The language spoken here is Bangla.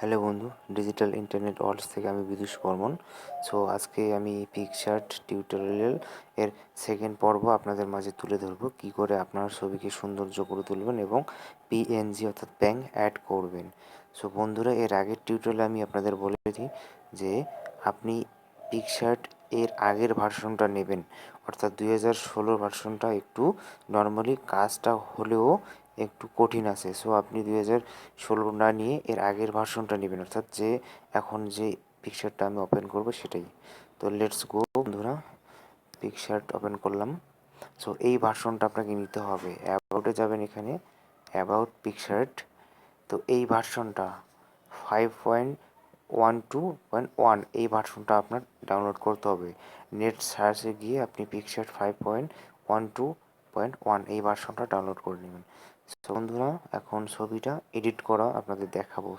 হ্যালো বন্ধু, ডিজিটাল ইন্টারনেট ওয়ার্ল্ডস থেকে আমি বিদুষ বর্মন। আজকে আমি পিকচার্ট টিউটোরিয়াল এর সেকেন্ড পর্ব আপনাদের মাঝে তুলে ধরবো কী করে আপনার ছবিকে সৌন্দর্য করে তুলবেন এবং পিএনজি অর্থাৎ ব্যাং অ্যাড করবেন। বন্ধুরা, এর আগের টিউটোরিয়ালে আমি আপনাদের বলেছি যে আপনি পিকচার্ট এর আগের ভার্সনটা নেবেন, অর্থাৎ 2016 ভার্সনটা একটু নর্মালি কাজটা হলেও একটু কঠিন আছে। আপনি 2016 না নিয়ে এর আগের ভার্সনটা নেবেন, অর্থাৎ এখন যে পিকচারটা আমি ওপেন করব সেটাই। লেটস গো বন্ধুরা, পিকচার্ট ওপেন করলাম। এই ভার্সনটা আপনাকে নিতে হবে। অ্যাবাউটে যাবেন, এখানে অ্যাবাউট পিকচার্ট। এই ভার্সনটা 5.12.1 এই ভার্সনটা আপনার ডাউনলোড করতে হবে। নেট সার্চে গিয়ে আপনি পিকচার্ট 5.12.1 এই ভার্সনটা ডাউনলোড করে নেবেন। বন্ধুরা, এখন ছবিটা এডিট করা আপনাদের দেখাবো।